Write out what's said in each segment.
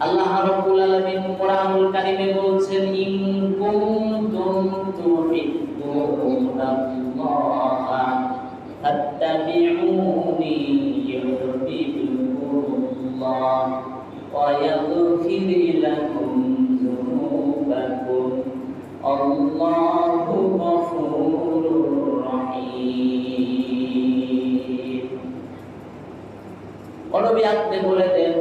আল্লাহ রাব্বুল আলামিন কোরআনুল কারীমে বলছেন, ইন কুনতুম তুহিব্বুনাল্লাহা ফাত্তাবিউনি ইউহিব্বুকুমুল্লাহ ওয়া ইয়াগফির লাকুম যুনুবাকুম আল্লাহু গফুরুর রহিম। নবী আপনি বলে দেন,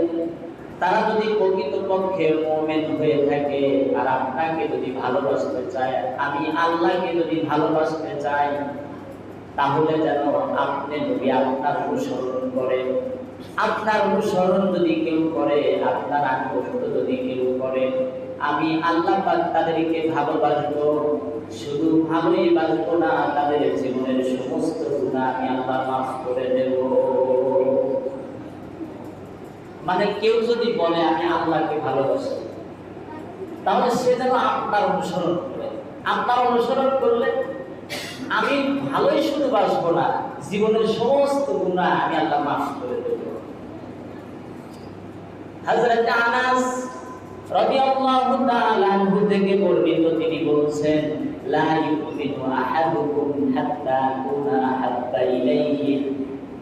তারা যদি প্রকৃতপক্ষে মুমিন হয়ে থাকে আর আপনাকে যদি ভালোবাসতে চায়, আমি আল্লাহকে যদি ভালোবাসতে চাই, তাহলে যেন আপনি নবী আপনার অনুসরণ করে। আপনার অনুসরণ যদি কেউ করে, আপনার আনুগত্য যদি কেউ করে, আমি আল্লাহ পাক তাদেরকে ভালোবাসবো। শুধু ভালোই বাসবো না, তাদের জীবনের সমস্ত গুনাহ আমি আল্লাহ মাফ করে দেব। মানে কেউ যদি বলে আমি আল্লাহকে ভালোবাসি, তাহলে সে যেন আপনার অনুসরণ করে। আপনার অনুসরণ করলে আমি ভালোই শুধু বাসবো না, জীবনের সমস্ত গুনাহ আমি আল্লাহ মাফ করে দেব। হযরত আনাস রাদিয়াল্লাহু তাআলা আনহু থেকে বর্ণিত, তিনি বলছেন, লা ইউমিনু আহাদুকুম হাত্তা কুনা হাত্তা ইলাইহি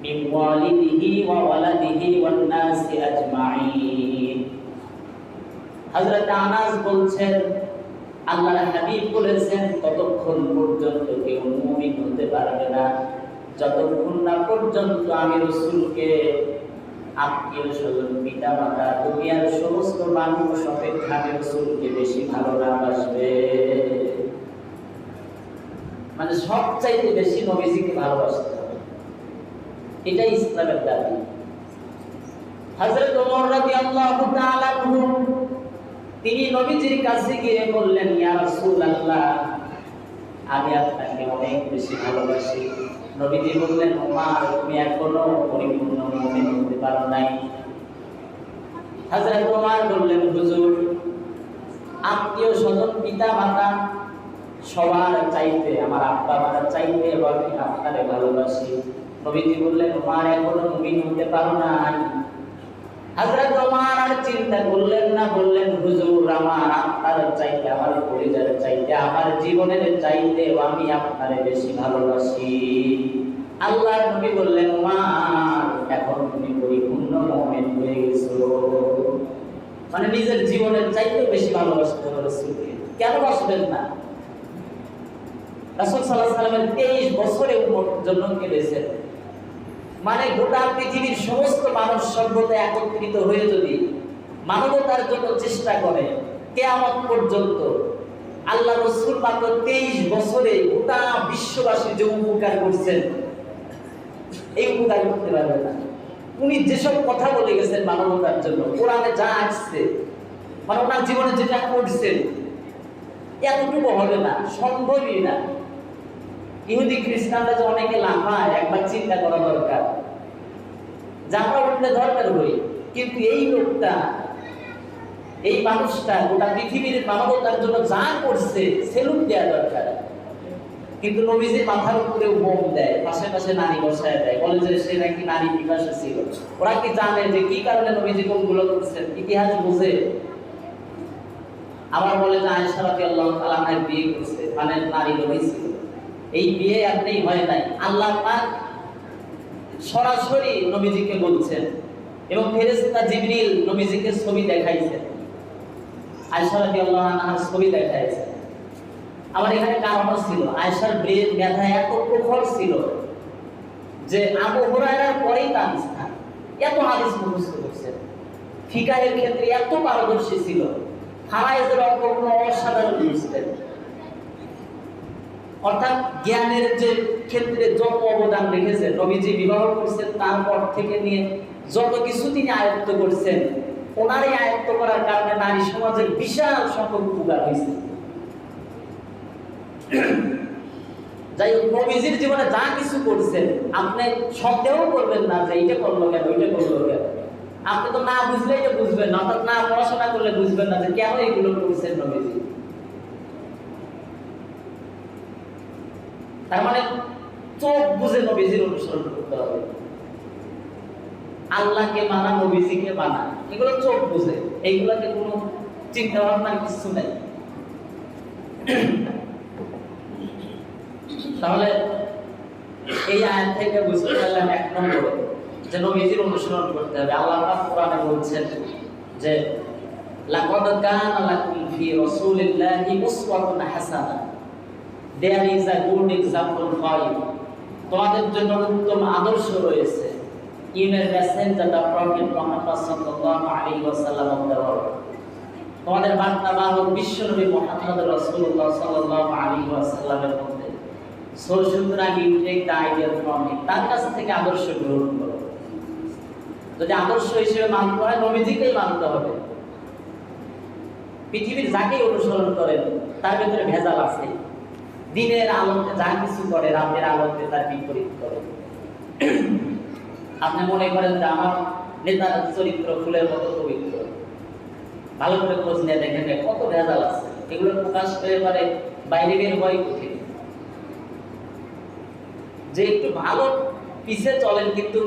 মিন ওয়ালিদিহি ওয়া ওয়ালাদিহি ওয়ান নাসি আজমাইন। হযরত আনাস বলছেন, আল্লাহর হাবিব বলেছেন, ততক্ষণ পর্যন্ত কেউ মুমিন হতে পারবে না যতক্ষণ না পর্যন্ত আমি রাসূলকে, আত্মীয় স্বজন, পিতা মাতা, দুনিয়ার সমস্ত মানুষ অপেক্ষা আমি রাসূলকে বেশি ভালো না বাসবে। মানে সবচাইতে বেশি নবীজিকে ভালোবাসতে হবে, এটাই ইসলামের দাবি। হযরত ওমর রাদিয়াল্লাহু তাআলা আনহু তিনি নবীজির কাছে গিয়ে বললেন, ইয়া রাসূলুল্লাহ, আমি আপনাকে অনেক বেশি ভালোবাসি। নবীজি বললেন, ওমর, তুমি এখনো পরিপূর্ণ মুমিন হতে পারো নাই। হযরত ওমর বললেন, হুজুর, আত্মীয় স্বজন, পিতা মাতা সবার চাইতে, আমার আব্বা মাতার চাইতে আমি আপনারে ভালোবাসি। নবীজি বললেন, ওমর, এখনো মুমিন হতে পারো নাই। হযরত ওমর আর চিন্তা করলেন না, বললেন, হুজুর, আমার আপনার চাইতে, আমার পরিবার চাইতে, আমার জীবনের চাইতে আমি আপনারে বেশি ভালোবাসি। আল্লাহর নবী বললেন, ওমর, এখন তুমি পরিপূর্ণ মুমিন হয়ে গেছো। মানে নিজের জীবনের চাইতে বেশি ভালোবাসতে হবে রাসূলকে। কেন বাসবেন না? রাসূল সাল্লাল্লাহু আলাইহি ওয়াসাল্লামের 23 বছরে উম্মতের জন্য কেঁদেছেন। মানে গোটা পৃথিবীর সমস্ত মানুষ সভ্যতা একত্রিত হয়ে যদি মানবতার জন্য চেষ্টা করে, কিয়ামত পর্যন্ত আল্লাহ রাসূল মাত্র 23 বছরে গোটা বিশ্ববাসীর যে উপকার করছেন, এই উপকার করতে পারবে না। উনি যেসব কথা বলে গেছেন মানবতার জন্য, কোরআনে যা আসছে, মানে ওনার জীবনে যেটা করছেন, এতটুকু হবে না, সম্ভবই না। ইহুদি খ্রিস্টানরা যে অনেকে লাফায়, একবার চিন্তা করা দরকার যে আমরা অন্য ধর্মের হই, কিন্তু এই লোকটা, এই মানুষটা গোটা পৃথিবীর মানবতার জন্য যা করছে, সেলুট দেওয়া দরকার। কিন্তু নবীজির মাথার উপরেও বোম দেয়, পাশে পাশে নারী বসায় দেয়, বলে যে সে নাকি নারী পিপাসা ছিল। ওরা কি জানে যে কি কারণে নবীজি কোনগুলো করছেন? ইতিহাস বুঝে? আবার বলে যে আয়েশা রাদিয়াল্লাহু তাআলা আনহা বিয়ে করছে, মানে নারী নবী ছিল। এই বিয়ে আপনি হয় নাই, আল্লাহ পাক সরাসরি নবীজিকে বলছেন, এবং ফেরেশতা জিবরিল নবীজিকে ছবি দেখাইছেন, আয়েশা রাদিয়াল্লাহু আনহার ছবি দেখাইছেন। আমার এখানে কারণও ছিল, আয়েশার ব্রেন মেধা এত প্রখর ছিল যে আবু হুরায়রার পরেই তার স্থান। এত হাদিস মুখস্থ করছেন, ফিকাহের ক্ষেত্রে এত পারদর্শী ছিল, ফারায়েজের অঙ্কগুলো অসাধারণ বুঝতেন। অর্থাৎ জ্ঞানের যে ক্ষেত্রে যত অবদান রেখেছে, নবীজি বিবাহ করছেন তারপর থেকে নিয়ে যত কিছু তিনি আয়ত্ত করছেন, ওনারই আয়ত্ত করার কারণে নারী সমাজের বিশাল সংখ্যক উপকার হয়েছে। যাই হোক, নবীজির জীবনে যা কিছু করছেন, আপনি সন্দেহ করবেন না যে এইটা করলো কেন, ওইটা করলো কেন। আপনি তো না বুঝলে এটা বুঝবেন না, অর্থাৎ না পড়াশোনা করলে বুঝবেন না যে কেন এগুলো করছেন নবীজি। তার মানে চোখ বুঝে নবীজির অনুসরণ করতে হবে। আল্লাহকে মানা, নবীজিকে মানা, এগুলো চোখ বুঝে, এইগুলোকে কোনো চিন্তা ভাবনার কিছু নেই। তাহলে এই আয়াত থেকে বুঝতে পারলাম এক নম্বরে যে নবীজির অনুসরণ করতে হবে। আল্লাহ পাক কোরআনে বলছেন যে লাকাদ কানা লাকুম ফি রাসূলিল্লাহি উসওয়াতুন হাসানাহ, there is a good example for you, তোমাদের জন্য উত্তম আদর্শ রয়েছে। ইউনের মেসেঞ্জার দ্য প্রফেট মুহাম্মদ সাল্লাল্লাহু আলাইহি ওয়াসাল্লাম অফ দ্য ওয়ার্ল্ড, তোমাদের বার্তাবাহক বিশ্বনবী মুহাম্মদ রাসূলুল্লাহ সাল্লাল্লাহু আলাইহি ওয়াসাল্লামের মধ্যে। সো সুতরাং you take the idea from him, তার কাছ থেকে আদর্শ গ্রহণ করো। যদি আদর্শ হিসেবে মানতে হয় নবীজিকেই মানতে হবে। পৃথিবীর যাকেই অনুসরণ করেন তার ভিতরে ভেজাল আছে। দিনের আলোতে যা কিছু করে রাতের আলোতে তার বিপরীত করে। আপনি মনে করেন যে আমার নেতার চরিত্র ফুলের মতো পবিত্র, ভালো করে খোঁজ নিয়ে দেখেন কত ভেজাল আছে। এগুলো প্রকাশ করে পারে বাইরে বের হয় কঠিন। যে একটু ভালো পিছে চলেন, কিন্তু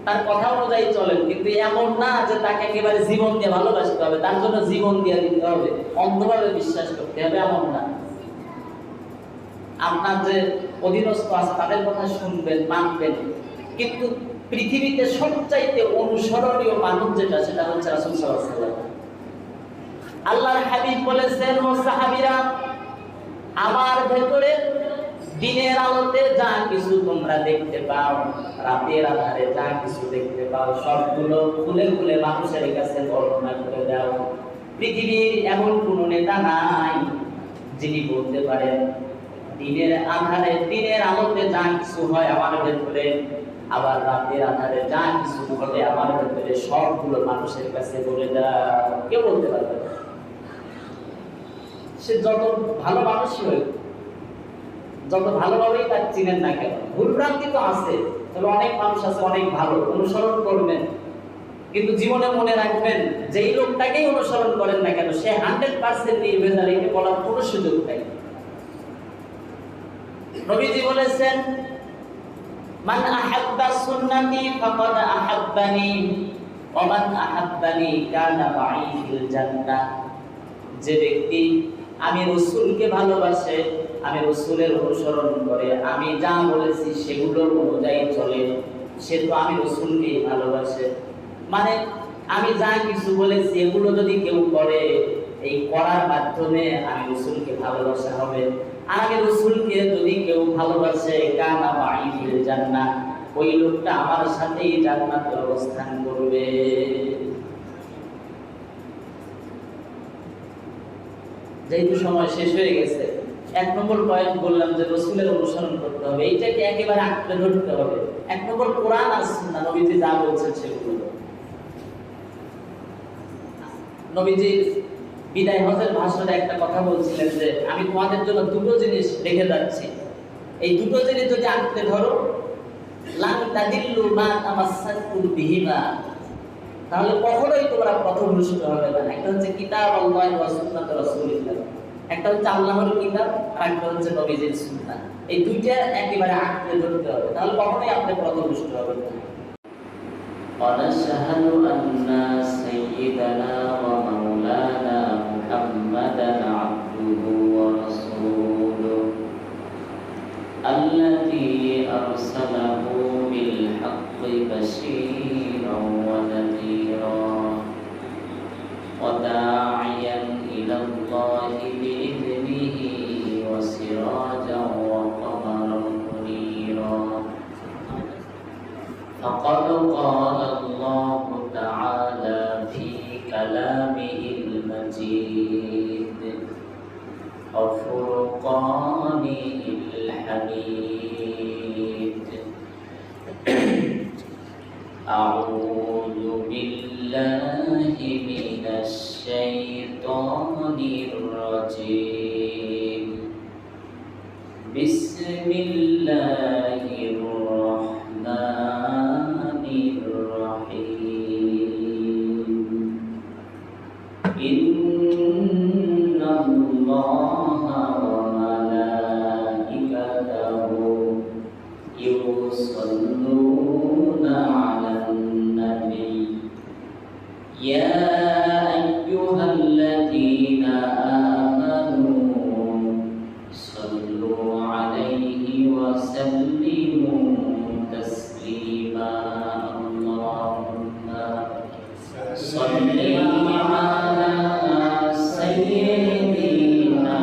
তার কথা অনুযায়ী চলেন, কিন্তু এমন না যে তাকে একেবারে জীবন দিয়ে ভালোবাসতে হবে, তার জন্য জীবন দিয়ে দিতে হবে, অন্ধভাবে বিশ্বাস করতে হবে, এমন না। আপনার যে অধীনস্থ আছে তাদের কথা শুনবেন, মানবেন, কিন্তু পৃথিবীতে সবচাইতে অনুসরণীয় মানুষ যেটা, সেটা হচ্ছে রাসূল সাল্লাল্লাহু আলাইহি ওয়াসাল্লাম। আল্লাহর হাবিব বলেছেন, ও সাহাবীরা, আমার ভেতরে দিনের আলোতে যা কিছু তোমরা দেখতে পাও, রাতের আধারে যা কিছু দেখতে পাও, সবগুলো খুলে খুলে মানুষের কাছে বর্ণনা করে দাও। পৃথিবীর এমন কোনো নেতা নাই যিনি বলতে পারেন দিনের আধারে, দিনের আলোতে যা কিছু হয় আমার ভেতরে, আবার রাতের আধারে যা কিছু ঘটে আমার ভেতরে, সবগুলো মানুষের কাছে বলে দাও। কে বলতে পারবে? সে যত ভালো মানুষই হোক, যত ভালোভাবেই তার চিনেন না কেন, ভুলভ্রান্তি তো আছে, তবে অনেক মানুষ আছে অনেক ভালো, অনুসরণ করবেন। কিন্তু জীবনে মনে রাখবেন, যেই লোকটাকেই অনুসরণ করেন না কেন, সে 100% নির্ভেজাল, একে বলার কোনো সুযোগ নেই। নবীজি বলেছেন, মান আহাব্বা সুন্নতি ফাকাদ আহাব্বানি ওয়া মান আহাব্বানি কানা মাই ফিল জান্নাহ। যে ব্যক্তি আমি রাসূলকে ভালোবাসে, আমি রাসূলের অনুসরণ করে, আমি যা বলেছি সেগুলো অনুযায়ী চলে, সে তো আমি রাসূলকেই ভালোবাসে। মানে আমি যা কিছু বলেছি এগুলো যদি কেউ করে, এই করার মাধ্যমে আমি রাসূলকে ভালোবাসা হবে। আর আমি রাসূলকে যদি কেউ ভালোবাসে, কানা মাই ফিল জান্নাহ, ওই লোকটা আমার সাথেই জান্নাতে অবস্থান করবে। যেহেতু সময় শেষ হয়ে গেছে, এক নম্বর পয়েন্ট বললাম যে রাসূলের অনুসরণ করতে হবে, এইটাকে একেবারে আঁকড়ে ধরতে হবে। এক নম্বর কোরআন আর সুন্নাহ, নবীজি যা বলছেন সেগুলো। নবীজি বিদায় হজের ভাষণে একটা কথা বলছিলেন যে আমি তোমাদের জন্য দুটো জিনিস রেখে যাচ্ছি, এই দুটো জিনিস যদি আঁকড়ে ধরো, লান তাদিল্লু মা তামাসসাকুম বিহিমা, তাহলে কখনোই তোমরা পথভ্রষ্ট হবে না। একটা হচ্ছে কিতাব আল্লাহ ওয়া সুন্নাত রাসূলিল্লাহ, একটা হচ্ছে আল্লাহর কিতাব, আর একটা হচ্ছে নবীজির সুন্নাহ। এই দুইটা একেবারে আঁকড়ে ধরতে হবে, তাহলে কখনোই আপনি পথভ্রষ্ট হবেন না। ونشهد أن سيدنا ومولانا محمدا عبده ورسوله الذي أرسله بالحق بشيرا ونذيرا وداعيا إلى الله بإذنه وسراجا وقمرا منيرا. فقد قال الله تعالى في كلامه المجيد وفرقانه الحميد: أعوذ بالله من الشيطان الرجيم. بسم الله الرحمن الرحيم. إن الله وملائكته يصلون على النبي সাল্লি আলা সাইয়্যিদিনা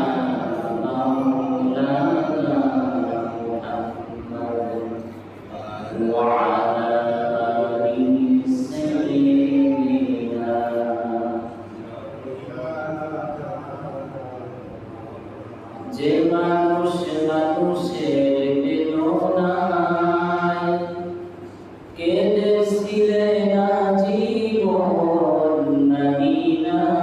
মাওলানা মুহাম্মাদ ওয়া আলা আলি সাইয়্যিদিনা। যে মানুষ মানুষের বেদনায় কেঁদেছিলে না জীবন মদিনায়,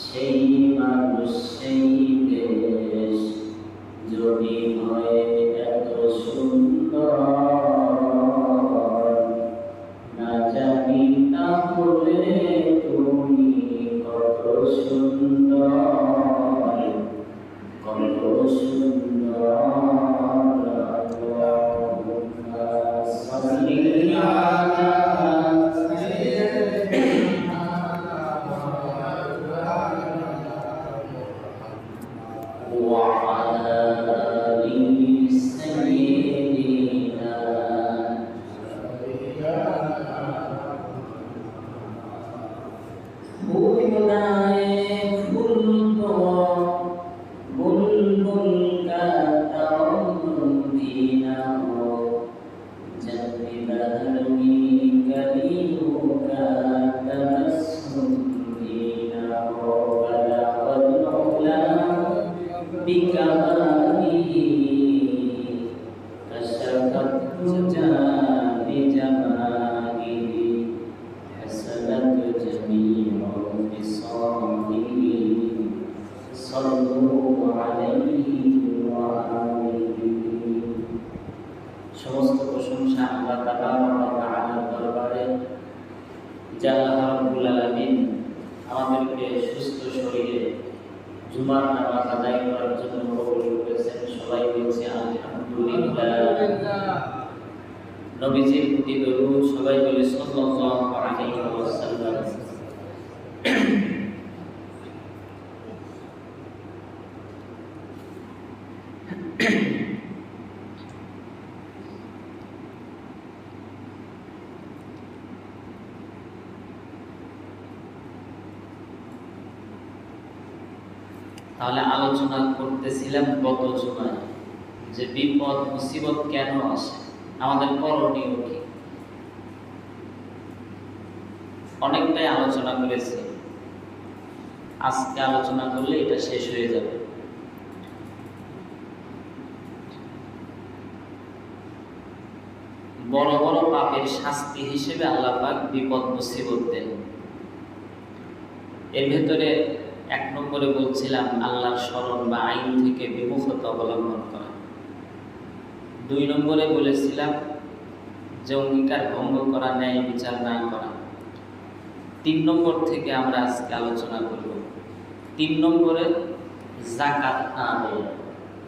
সেই মানুষ সেই দেশ যদি হয় এত সুন্দর, না জানি তাহলে তুমি কত সুন্দর, কত সুন্দর। আল্লাহুম্মা সাল্লি আলা সাইয়্যিদিনা ওয়া আলা আলি সাইয়্যিদিনা। বুলবুলায়ে ফুল তো বুলবুল का तौदीना हो, जन्नती बहर में कलियों का तबस्सुम दीना हो, बलगल उला बिकमालिही कशफत तुजा बिजमालिही हसनत जमीउ बिसालिही सल्लु अलैहि ওয়া আলিহি। সমস্ত প্রশংসা আল্লাহ তাআলার দরবারে, যারা রব্বুল আলামিন আমাদেরকে সুস্থ শরীরে জুমার নামাজ আদায় করার জন্য কবুল করেছেন। সবাই বলছে আলহামদুলিল্লাহ। নবীজির প্রতি দরুদ, সবাই বলে সাল্লাল্লাহু আলাইহি ওয়াসাল্লাম। তাহলে আলোচনা করতেছিলাম গত জুমায় যে বিপদ মুসিবত কেন আসে, আমাদের করণীয় কি। অনেকটাই আলোচনা করেছি, আজকে আলোচনা করলে এটা শেষ হয়ে যাবে। বড় বড় পাপের শাস্তি হিসেবে আল্লাহ পাক বিপদ মুসিবত দেন। এর ভেতরে 1 নম্বরে বলছিলাম আল্লাহর স্মরণ বা আইন থেকে বিমুখতা অবলম্বন করা। 2 নম্বরে বলেছিলাম যে অঙ্গীকার ভঙ্গ করা, ন্যায় বিচার না করা। 3 নম্বর থেকে আমরা আজকে আলোচনা করব 3 নম্বরে যাকাত না দেওয়া।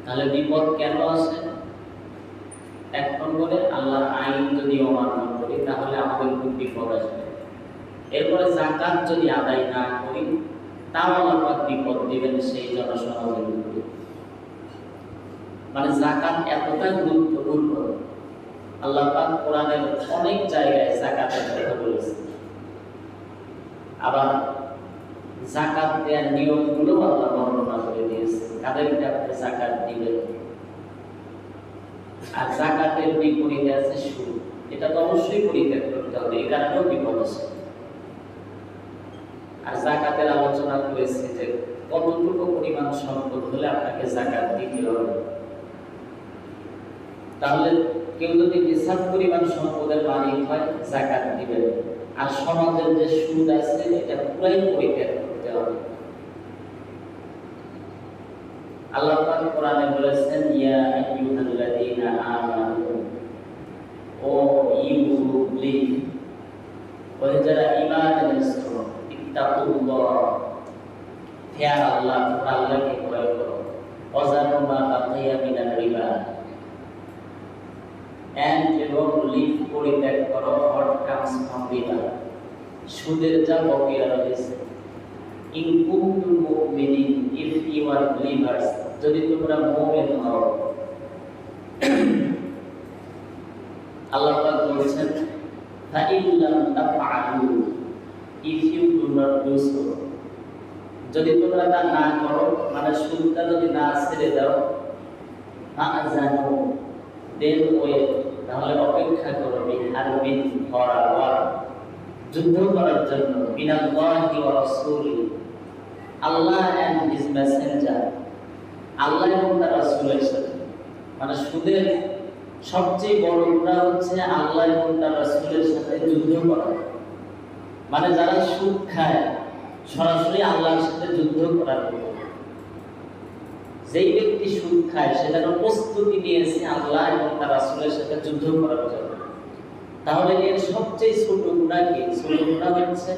তাহলে বিপদ কেন আসে? 1 নম্বরে আল্লাহর আইন যদি অমান্য করি তাহলে আমাদের খুব বিপদ আসবে। এরপরে যাকাত যদি আদায় না করি তাও আল্লাহ পাক বিপদ দিবেন সেই জনসমাজের উপরে। মানে যাকাত এতটা গুরুত্বপূর্ণ, আল্লাহ পাক কোরআনের অনেক জায়গায় যাকাতের কথা বলেছেন। আবার যাকাত দেওয়ার নিয়মগুলো আল্লাহ বর্ণনা করে দিয়েছেন, কাদেরকে আপনি যাকাত দিবেন। আর যাকাতের বিপরীতে আছে সুদ, এটা তো অবশ্যই পরিত্যাগ করতে হবে, এই কারণেও বিপদ আছে। আর যাকাতের আলোচনা করেছে যে কতটুকু পরিমাণ সম্পদ হলে আপনাকে যাকাত দিতে হবে। তাহলে কেউ যদি নিসাব পরিমাণ সম্পদের মালিক হয় যাকাত দিবেন, আর সমাজের যে সুদ আছে এটা পুরাই পরিত্যাগ করতে হবে। আল্লাহ পাক কোরআনে বলেছেন ইয়া আইয়ুহাল্লাযীনা আমানু, ও ইউলি, ও যারা ঈমান এনেছো, ইত্তাকুল্লাহ, হে আল্লাহ, তোমরা আল্লাহকে ভয় করো। ওয়াজানু মা বাকিয়া মিনার রিবা, এবং লিভ পরিত্যাগ করো হোয়াট কামস ফ্রম রিবা, সুদের যা বকেয়া রয়েছে। ইন কুনতুম মুমিনিন, ইফ ইউ আর বলিভার্স, যদি তোমরা মুমিন হও। আল্লাহ পাক বলেছেন ফাইল্লাম তাফআলু, if you do not do so, যদি তোমরা তা না করো, মানে সুদটা যদি না ছেড়ে দাও, ফাআযানু, দেন ওয়েট, তাহলে অপেক্ষা করো, বিহারবিন, ফর আ ওয়ার, যুদ্ধ করার জন্য, মিনাল্লাহি ওয়া রাসূলি, আল্লাহ এন্ড হিজ মেসেঞ্জার, আল্লাহ এবং তার রাসূলের সাথে। মানে সুদের সবচেয়ে বড় গুনাহ হচ্ছে আল্লাহ এবং তার রাসূলের সাথে যুদ্ধ করা। মানে যারা সুদ খায় সরাসরি আল্লাহর সাথে যুদ্ধ করার মতো। যেই ব্যক্তি সুদ খায় সে যেন প্রস্তুতি নিয়েছে আল্লাহ এবং তার রাসূলের সাথে যুদ্ধ করার জন্য। তাহলে এর সবচেয়ে ছোট গুনাহ কি? ছোট গুনাহ হচ্ছে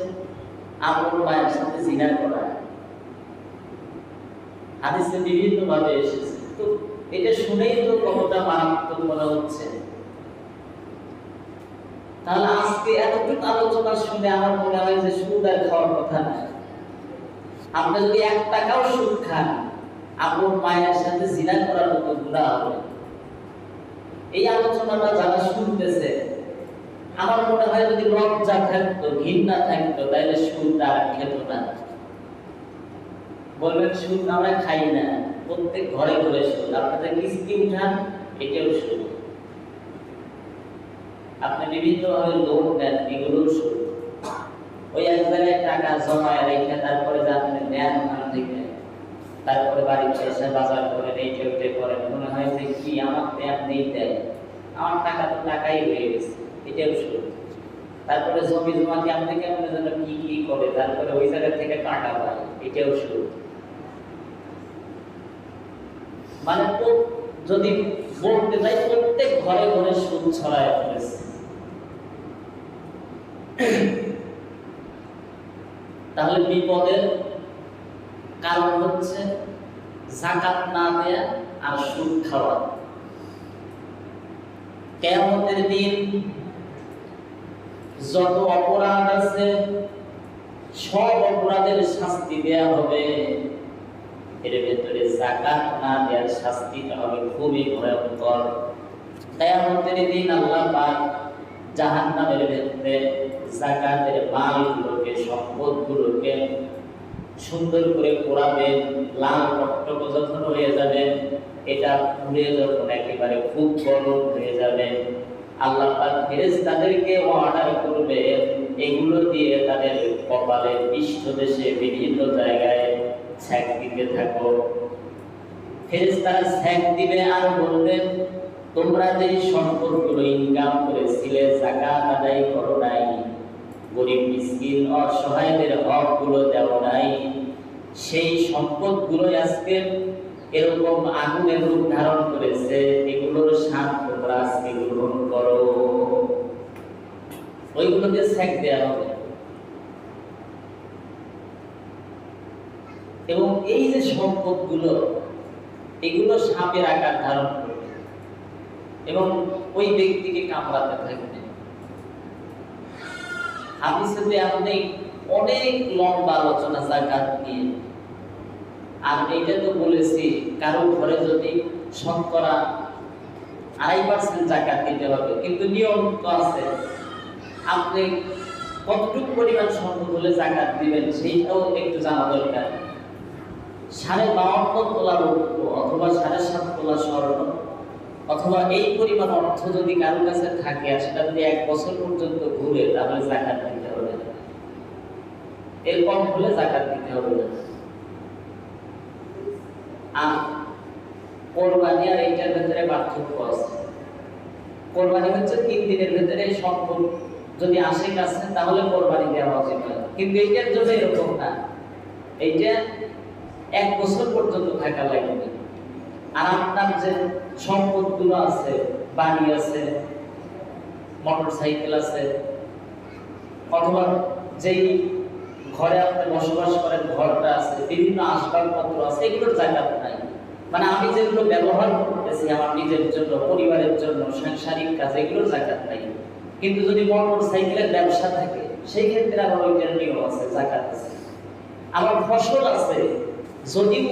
আপন মায়ের সাথে জিনা করা। হাদিসে বিভিন্ন ভাবে এসেছে। তো এটা শুনেই তো কতটা মারাত্মক মনে হচ্ছে। তাহলে আজকে এতটুকু আলোচনা শুনে আমার মনে হয় যে সুদ আর খাওয়ার কথা না। আপনি যদি 1 টাকাও সুদ খান, আপন মায়ের সাথে জিনা করার মতো গুনাহ হবে। এই আলোচনাটা যারা শুনতেছে, আমার মনে হয় যদি লজ্জা থাকতো, ঘৃণা থাকতো, তাহলে সুদ আর খেত না। বলবেন সুদ আমরা খাই না, প্রত্যেক ঘরে ঘরে সুদ। আপনাদের কিস্তি উঠান, এটাও সুদ। আপনি বিভিন্নভাবে লোন দেন, এগুলো সুদ। ওই এক জায়গায় টাকা জমায় রেখে তারপরে যে আপনি নেন ওখান থেকে, তারপরে বাড়িতে এসে বাজার করেন, এইটা ওইটা করেন, মনে হয় যে কি আমার আপনি দেন, আমার টাকা তো টাকাই হয়ে গেছে, এটাও সুদ। তারপরে জমি জমাকে আপনি কেমন যেন কি কি করে, তারপরে ওই জায়গা থেকে টাকা পায়, এটাও সুদ। মানে তো যদি বলতে যাই প্রত্যেক ঘরে ঘরে সুদ ছড়ায় ফেলেছে। তাহলে বিপদের কারণ হচ্ছে যাকাত না দেয়া আর সুদ খাওয়া। কিয়ামতের দিন যত অপরাধ আছে সব অপরাধের শাস্তি দেয়া হবে। এর ভেতরে যাকাত না দেওয়ার শাস্তিটা হবে খুবই ভয়ঙ্কর। কিয়ামতের দিন আল্লাহ পাক জাহান্নামের ভেতরে যাকাতের মালগুলোকে, সম্পদগুলোকে সুন্দর করে পোড়াবেন, লাল টকটক যখন হয়ে যাবে, এটা পুড়ে যখন একেবারে খুব গরম হয়ে যাবে, আল্লাহ পাক ফেরেশতাদেরকে অর্ডার করবে এগুলো দিয়ে তাদের কপালে, পৃষ্ঠদেশে, বিভিন্ন জায়গায় ছ্যাঁক দিতে থাকো। ফেরেশতারা ছ্যাঁক দিবে আর বলবেন, তোমরা যে সম্পদগুলো ইনকাম করেছিলে, যাকাত আদায় করো নাই, গরিব মিসকিন অসহায়দের হকগুলো দেও নাই, সেই সম্পদগুলো আজকে এরকম আগুনের রূপ ধারণ করেছে, এগুলোর স্বাদ তোমরা আজকে গ্রহণ করো। ওইগুলোকে ছ্যাঁক দেওয়া হবে। এবং এই যে সম্পদগুলো, এগুলো সাপের আকার ধারণ করবে এবং ওই ব্যক্তিকে কামড়াতে থাকবে। হাদিসে আপনি অনেক লম্বা আলোচনা যাকাত নিয়ে, আর এইটা তো বলেছি কারো ঘরে যদি শতকরা 2.5% যাকাত দিতে হবে, কিন্তু নিয়ম তো আছে। আপনি কতটুকু পরিমাণ সম্পদ হলে যাকাত দিবেন সেইটাও একটু জানা দরকার। 52.5 তোলা রৌপ্য অথবা 7.5 তোলা স্বর্ণ অথবা এই পরিমাণ অর্থ যদি কারোর কাছে থাকে আর সেটা যদি 1 বছর পর্যন্ত ঘুরে, তাহলে যাকাত দিতে হবে না। এর কম হলে যাকাত দিতে হবে না। আর কোরবানি আর এইটার ভেতরে পার্থক্য আছে। কোরবানি হচ্ছে 3 দিনের ভেতরে সম্পদ যদি আসে কাছে তাহলে কোরবানি দেওয়া উচিত, কিন্তু এইটার জন্য এরকম না। এইটা 1 বছর পর্যন্ত থাকা লাগবে। আর আপনার যে সম্পদগুলো আছে, বাড়ি আছে, মোটরসাইকেল আছে, অথবা যেই ঘরে আপনি বসবাস করেন ঘরটা আছে, বিভিন্ন আসবাবপত্র আছে, এগুলোর যাকাত নাই। মানে আমি যেগুলো ব্যবহার করতেছি আমার নিজের জন্য, পরিবারের জন্য, সাংসারিক কাজে, এগুলোর যাকাত নাই। কিন্তু যদি মোটরসাইকেলের ব্যবসা থাকে সেই ক্ষেত্রে আবার ওইটার নিয়ম আছে, যাকাত আছে। আমার ফসল আছে, যদিও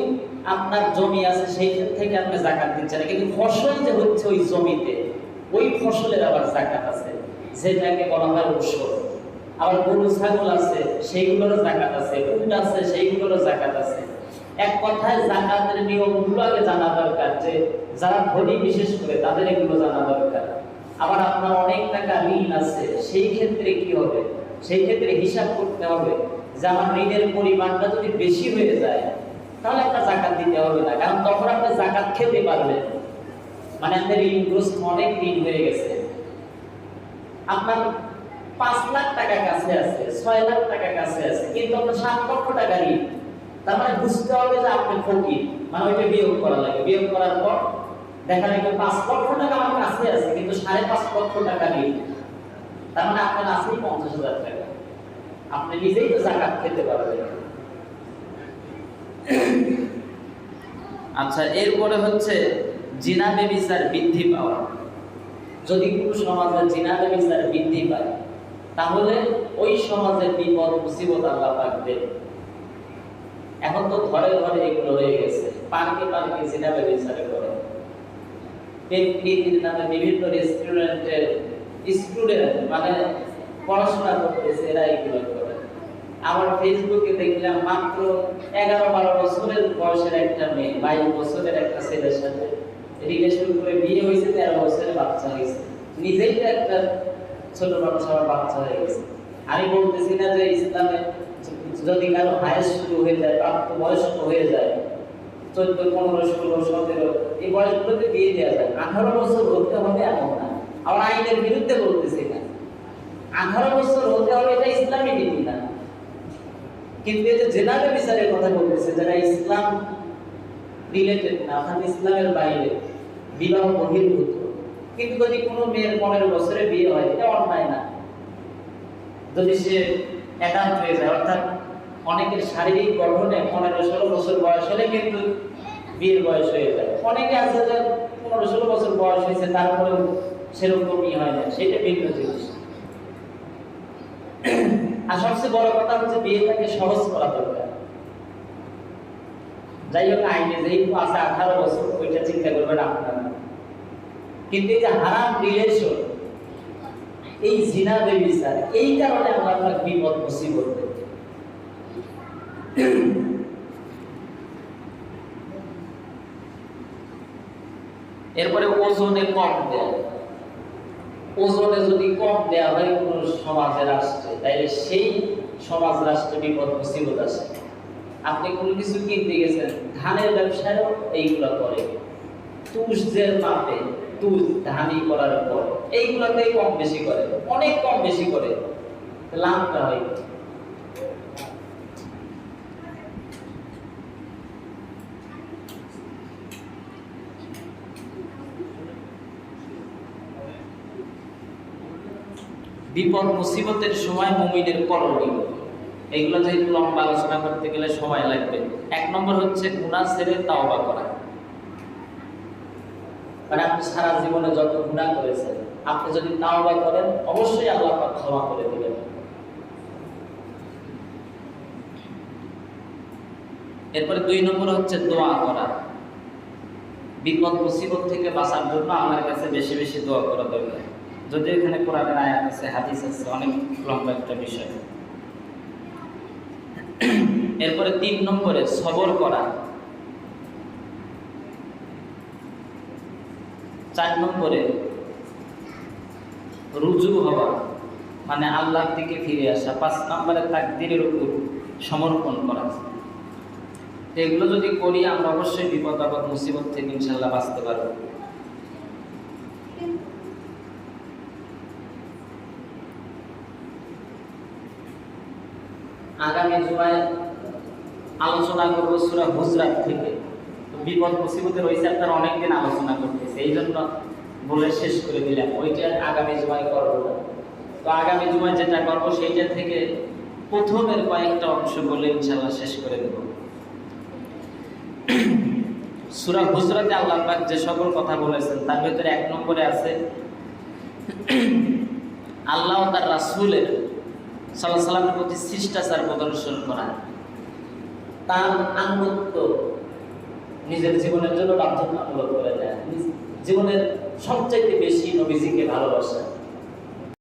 আপনার জমি আছে সেই থেকে আপনি যাকাত দিচ্ছেন না, কিন্তু ফসল যে হচ্ছে ওই জমিতে, ওই ফসলের আবার যাকাত আছে। যেটাকে বলা হয় ওষুধ। আবার গরু ছাগল আছে, সেইগুলোরও জাকাত আছে, উট আছে, সেইগুলোরও জাকাত আছে। এক কথায় জাকাতের নিয়মগুলো আগে জানা দরকার, যে যারা ধনী বিশেষ করে তাদের এগুলো জানা দরকার। আবার আপনার অনেক টাকা ঋণ আছে, সেই ক্ষেত্রে কি হবে? সেই ক্ষেত্রে হিসাব করতে হবে যে আমার ঋণের পরিমাণটা যদি বেশি হয়ে যায় তাহলে আপনার জাকাত দিতে হবে না, কারণ তখন আপনি জাকাত খেতে পারবেন। মানে আপনার ঋণগ্রস্ত, অনেক ঋণ হয়ে গেছে, আপনার 5 লাখ টাকা কাছে আছে, 6 লাখ টাকা কাছে আছে, কিন্তু আপনার 7 লক্ষ টাকা ঋণ। তার মানে বুঝতে হবে যে আপনি ফকির, মানে ওইটা বিয়োগ করা লাগে। বিয়োগ করার পর দেখা যাবে 5 লক্ষ টাকা আমার কাছে আছে, কিন্তু 5.5 লক্ষ টাকা ঋণ। তার মানে আপনার আছেই 50,000 টাকা, আপনি নিজেই তো জাকাত খেতে পারবেন। আচ্ছা, এরপরে হচ্ছে জিনা ব্যভিচার বৃদ্ধি পাওয়া। যদি কোনো সমাজে জিনা ব্যভিচার বৃদ্ধি পায় তাহলে ওই সমাজের বিপদ মুসিবত আল্লাহ পাক দেবে। এখন তো ঘরে ঘরে এগুলো হয়ে গেছে, পার্কে পার্কে জিনা ব্যভিচার করে। পেট্রির নামে বিভিন্ন স্টুডেন্ট মানে পড়াশোনা করতেছে, এরা এগুলো করে। আমার ফেসবুকে দেখলাম মাত্র 11-12 বছরের বয়সের একটা মেয়ে 22 বছরের একটা ছেলের সাথে রিলেশন করে বিয়ে হয়েছে, 13 বছরের বাচ্চা হয়েছে। নিজেই তো একটা ছোট মানুষ, আমার বাচ্চা হয়ে গেছে। আমি বলতেছি না যে ইসলামে যদি কারো হায়েস্ট শুরু হয়ে যায়, প্রাপ্ত বয়স্ক হয়ে যায় 14, 15, 16, 17, এই বয়সগুলোতে বিয়ে দেওয়া যায়। 18 বছর হতে হবে এমন না। আবার আইনের বিরুদ্ধে বলতেছি না, 18 বছর হতে হবে এটা ইসলামী নীতি না। কিন্তু এই যে জিনা ব্যভিচারের কথা বলতেছে, যারা ইসলাম রিলেটেড না, অর্থাৎ ইসলামের বাইরে, বিবাহ বহির্ভূত, কিন্তু যদি কোনো মেয়ের 15 বছরে বিয়ে হয় এটা অন্যায় না। যদি সে অ্যাডাল্ট হয়ে যায়, অর্থাৎ অনেকের শারীরিক গঠনে 15-16 বছর বয়স হলে কিন্তু বিয়ের বয়স হয়ে যায়। অনেকে আছে যে 15-16 বছর বয়স হয়েছে তারপরেও সেরকমই হয় না, সেটা ভিন্ন জিনিস। আর সবচেয়ে বড় কথা হচ্ছে বিয়েটাকে সহজ করা দরকার। যাই হোক, আইনে যেহেতু আছে 18 বছর, ওইটা চিন্তা করবেন আপনারা। কিন্তু এই যে হারাম রিলেশন, এই জিনা ব্যভিচার, এই কারণে আমরা বিপদ মুসিবত দেয়। এরপরে ওজনে কম দেয়। ওজনে যদি কম দেওয়া হয় কোন সমাজে, রাষ্ট্রে, তাইলে সেই সমাজ রাষ্ট্রে বিপদ মুসিবত আসে। আপনি কোনো কিছু কিনতে গেছেন, ধানের ব্যবসায়ও এইগুলো করে, তুষের মাপে তুষ ধানি করার পর এইগুলোতে কম বেশি করে, অনেক কম বেশি করে, লাভটা হয়। বিপদ মুসিবতের সময় মুমিনের করণীয়, এইগুলো যেহেতু লম্বা আলোচনা করতে গেলে সময় লাগবে। 1 নম্বর হচ্ছে গুনাহ ছেড়ে তাওবা করা। মানে আপনি সারা জীবনে যত গুনাহ করেছেন, আপনি যদি তাওবা করেন অবশ্যই আল্লাহ পাক ক্ষমা করে দিবেন। এরপরে 2 নম্বর হচ্ছে দোয়া করা। বিপদ মুসিবত থেকে বাঁচার জন্য আমার কাছে বেশি বেশি দোয়া করা দরকার। যদি এখানে কোরআনের আয়াত আছে, হাদিস আছে, অনেক লম্বা একটা বিষয়। এরপরে 3 নম্বরে সবর করা। 4 নম্বরে রুজু হওয়া, মানে আল্লাহর দিকে ফিরে আসা। 5 নম্বরে তাকদীরের উপর সমর্পণ করা। এগুলো যদি করি আমরা অবশ্যই বিপদ আপদ মুসিবত থেকে ইনশাআল্লাহ বাঁচতে পারবো। আগামী জুমায় আলোচনা করবো সূরা হুজরাত থেকে। বিপদ মুসিবতের ওই চ্যাপ্টার অনেকদিন আলোচনা করতেছে, এই জন্য বলে শেষ করে দিলাম। ওইটা আগামী জুমায় করবো না। তো আগামী জুমায় যেটা করবো সেইটা থেকে প্রথমের কয়েকটা অংশ বলে ইনশাআল্লাহ শেষ করে দেব। সূরা হুজরাতে আল্লাহ পাক যে সকল কথা বলেছেন তার ভিতরে 1 নম্বরে আছে আল্লাহ ও তার রাসূলের সাল্লাল্লাহু আলাইহি ওয়াসাল্লামের প্রতি শিষ্টাচার প্রদর্শন করা, তার আনুগত্য নিজের জীবনের জন্য বাধ্যতামূলক করে দেয়, জীবনের সবচেয়ে বেশি নবীজিকে ভালোবাসা।